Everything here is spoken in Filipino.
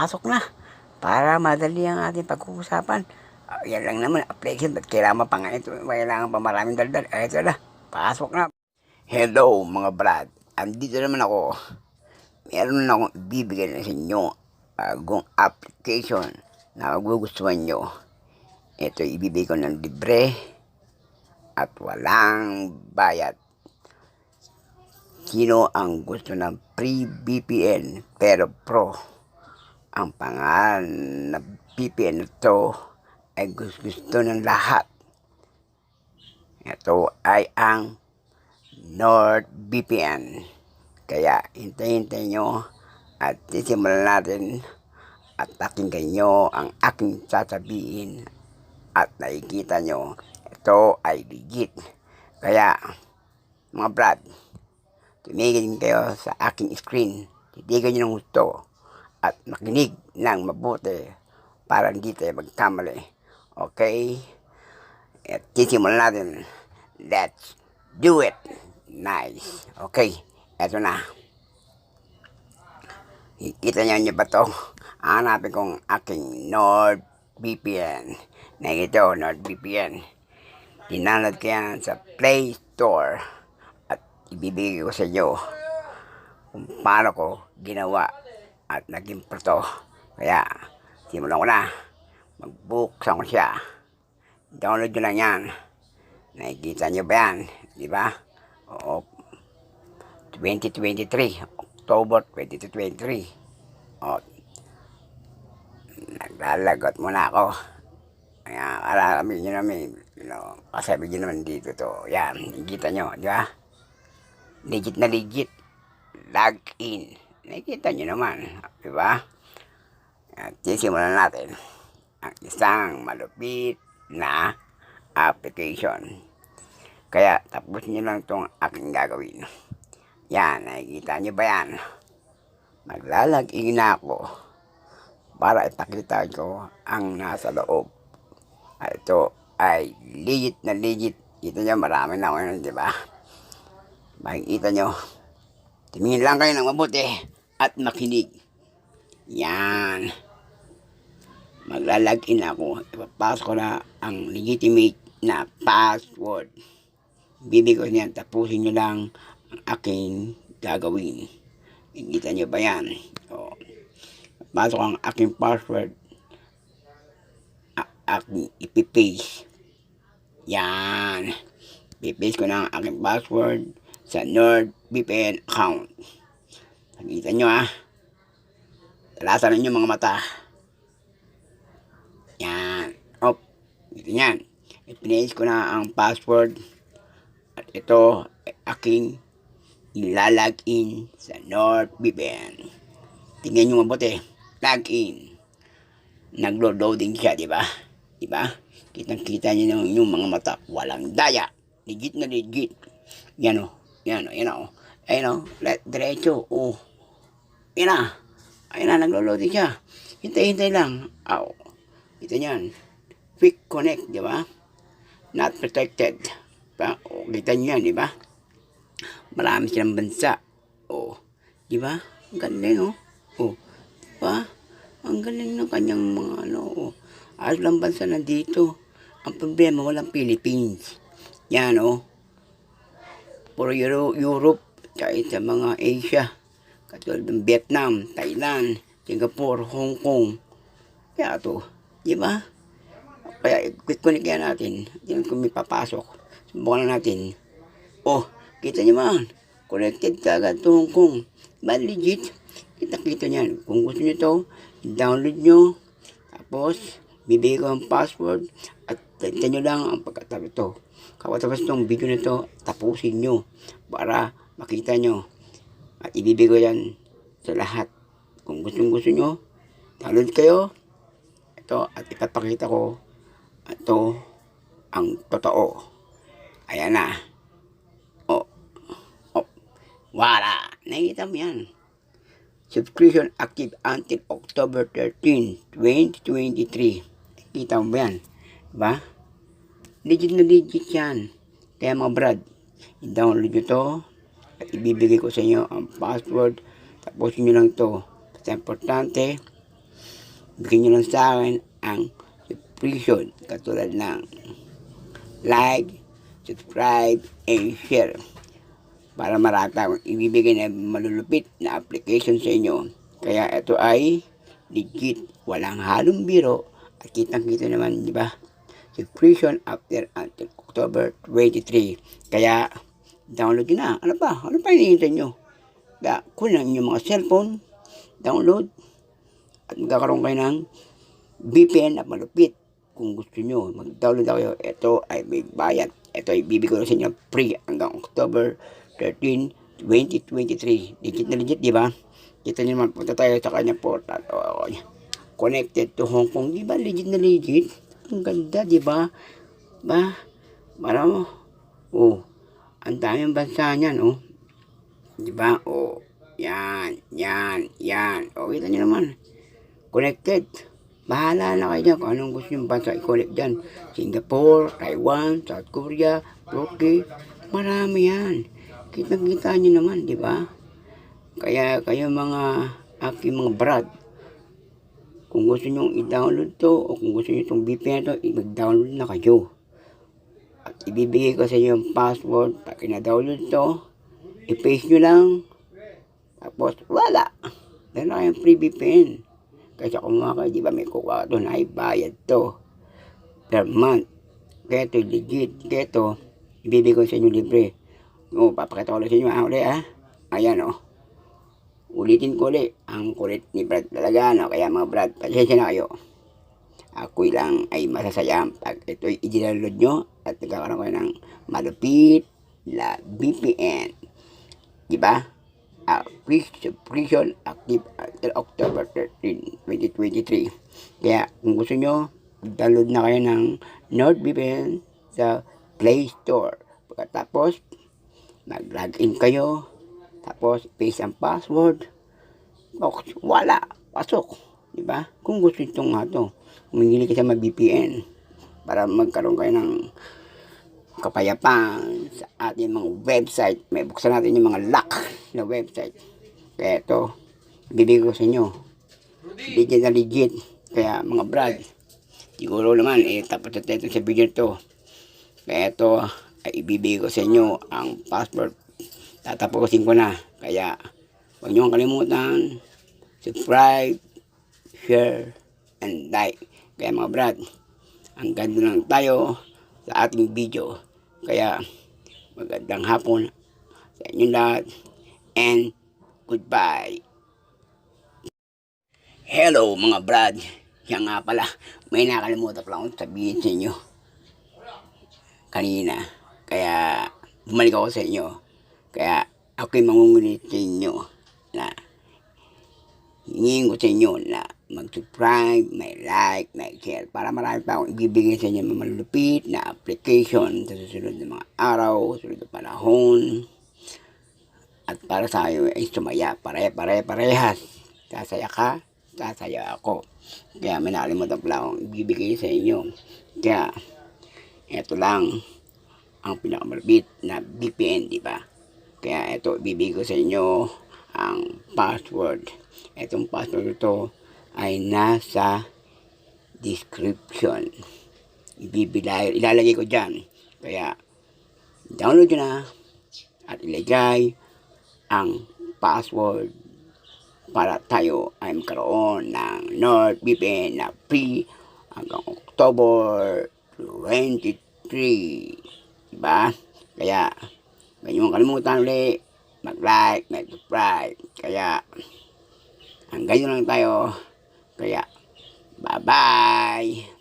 pasok na. Para madali ang ating pag-uusapan. Yan lang naman, application. Ba't kailangan pa nga ito? Kailangan pa maraming daldal. Ito na, pasok na. Hello mga brad. Andito naman ako. Meron na akong ibibigay na sa inyo. Bagong application na magugustuhan nyo. Ito ibibigay ko ng libre at walang bayad. Sino ang gusto ng free VPN pero pro? Ang pangalan na VPN ito ay gusto ng lahat. Ito ay ang NordVPN. Kaya hintay-hintay nyo at sisimulan natin at pakinggan nyo ang aking sasabihin at nakikita nyo ito ay legit. Kaya mga brad, tumigil kayo sa aking screen, titigan nyo ng gusto at makinig ng mabuti para hindi tayo magkamali. Okay? At sisimulan natin. Let's do it. Nice. Okay, eto na. Kita nyo ba to? Hanapin kong aking NordVPN. Ito, NordVPN. Dinalad ko yan sa Play Store at ibibigay ko sa inyo kung paano ko ginawa at naging pro. Kaya, simulan ko na. Magbuksan ko siya. Download nyo lang yan. Nakikita nyo ba yan? Diba? Oo. 2023. October 2023. O. Naglalagot muna ako. Kaya, alamin nyo namin. Kasabi nyo naman dito to. Yan. Nakikita nyo. Diba? Legit na legit. Log in. Nakikita nyo naman. Diba? At sisimulan natin ang isang malupit na application. Kaya tapos nyo lang itong aking gagawin. Yan, nakikita nyo ba yan? Maglalag-in na ako para ipakita ko ang nasa loob. At ito ay legit na legit. Kita nyo, marami na ako yun, diba? Makikita nyo. Tumingin lang kayo ng mabuti at makinig. Yan. Maglalag-in ako. Ipapasok ko na ang legitimate na password. Bibig ko niyan. Tapusin nyo lang ang aking gagawin. Nakikita nyo ba yan? O, pasok ang aking password. Aking ipipaste. Yan. Ipipaste ko na ang aking password sa NordVPN account. Nakikita nyo Talasan ninyo mga mata. Yan. Op. Ito yan. Ipinaste ko na ang password. At ito ay aking ilalagin sa NordVPN. Tingnan nyo mabuti. Login. Naglo-loading siya, diba? Diba? Kitang-kita nyo yung mga mata. Walang daya. Legit na legit. Yan o. Yan o. Yan o. Ayun o. Diretso. O. Yan na. Ayun na. Naglo-loading siya. Hintay-hintay lang. Aw. Ito yan. Quick connect, di ba? Not protected. Diba? O, kita nyo yan, di ba? Marami silang bansa. O, di ba? Ang galing, o. O, di ba? Ang galing ng kanyang mga, o. Ayos lang bansa nandito. Ang problema, walang Philippines. Yan, o. Puro Europe, kahit sa mga Asia. Katulad ng Vietnam, Thailand, Singapore, Hong Kong. Kaya ito, di ba? Kaya quick connect yan natin. Yan kung may papasok. Subukan na natin. Oh, kita nyo man. Connected ka agad to Hong Kong. Ba legit? Kita-kita nyan. Kung gusto nyo to, download nyo. Tapos, bibigay ko ang password. At kita nyo lang ang pagkatabi to. Kapatapos itong video na to, tapusin nyo. Para makita nyo. At ibibigay ko yan sa lahat. Kung gusto nyo, download kayo. Ito, at ipapakita ko. Ito, ang totoo. Ayan na. Oh. Wala. Nakikita mo yan. Subscription active until October 13, 2023. Nakikita mo ba yan? Diba? Legit na legit yan. Kaya mga brad, i-download nyo to. At ibibigay ko sa inyo ang password. Tapusin nyo lang to. Basta importante, bigyan nyo lang sa akin ang subscription katulad ng like, subscribe, and share para marami akong ibibigay na malulupit na application sa inyo. Kaya ito ay legit, walang halong biro at kitang-kita naman, di ba? Subscription after until October 23. Kaya download nyo na. Ano pa? Ano pa hinihintay nyo? Kaya kunin yung mga cellphone, download, at magkakaroon kayo ng VPN na malupit. Kung gusto nyo, mag-download kayo. Ito ay may bayad. Ito ay bibigay ko sa inyo free hanggang October 13, 2023. Legit na legit, di ba? Kita nyo naman, punta tayo sa kanyang portal. Connected to Hong Kong. Di ba? Legit na legit. Ang ganda, di ba? Ba? Maramo. Oh, ang daming bansa niyan, oh. Di ba? Oh, yan. Oh, kita nyo naman. Connected. Bahala na kayo dyan kung anong gusto yung bansa i-connect dyan. Singapore, Taiwan, South Korea, Turkey. Marami yan. Kita-kita nyo naman, di ba? Kaya kayo mga aking mga brad, kung gusto nyo i-download to o kung gusto nyo itong VPN to, i-download na kayo. At ibibigay ko sa inyo yung password. Pag na-download to, i-paste nyo lang. Tapos wala. Dahil na kayong free VPN. Kasi kung mga kayo, di ba may kukuha doon, ay bayad to per month. Kaya ito legit. Kaya ito, ibibigay ko sa inyo libre. O, papakita ko ulit sa inyo. Ulit ayan o. Ulitin ko ulit. Ang kulit ni Brad talaga. No? Kaya mga Brad, pasensya na kayo. Ako'y lang ay masasaya pag ito'y i-download nyo at nagkakaroon kayo ng malupit na VPN. Diba? Free subscription active until October 13, 2023. Kaya kung gusto nyo, download na kayo ng NordVPN sa Play Store. Pagkatapos, mag-login kayo. Tapos, paste ang password. Wala. Pasok. Diba? Kung gusto nyo nga ito, humingili ka sa VPN para magkaroon kayo ng kapayapaan sa ating mga website. May buksan natin yung mga lock na website. Kaya ito, bibigay ko sa inyo. Legit na legit. Kaya mga brad, siguro naman, tapos na tayo sa video ito. Kaya ito, ay ibibigay ko sa inyo ang password. Tatapusin ko na. Kaya, huwag nyo kalimutan, subscribe, share, and like. Kaya mga brad, ang ganda lang tayo sa ating video. Kaya, magandang hapon sa inyo lahat. And, goodbye. Hello mga brad. Yan nga pala, may nakalimutan pala akong sabihin sa inyo kanina. Kaya, bumalik ako sa inyo. Kaya, ako'y mangungulit sa inyo na hingin ko sa inyo na mag-subscribe, may like, may share para marami pa akong ibibigay sa inyo mga malulupit na application sa susunod na mga araw, susunod na panahon. At para sa iyo ay sumaya, parehas. Sasaya ka, sasaya ako. Kaya may nakalimutan pala akong ibibigay sa inyo. Kaya, eto lang ang pinakamalupit na VPN, di ba? Kaya ito, ibibigay ko sa inyo ang password. Itong password ito ay nasa description. Ilalagay ko dyan. Kaya, download nyo na at ilagay ang password para tayo ay magkaroon ng NordVPN na free hanggang October 23. Diba? Kaya, huwag nyo kalimutan ulit mag-like, mag-subscribe. Kaya, hanggang yun lang tayo. Kaya, bye-bye!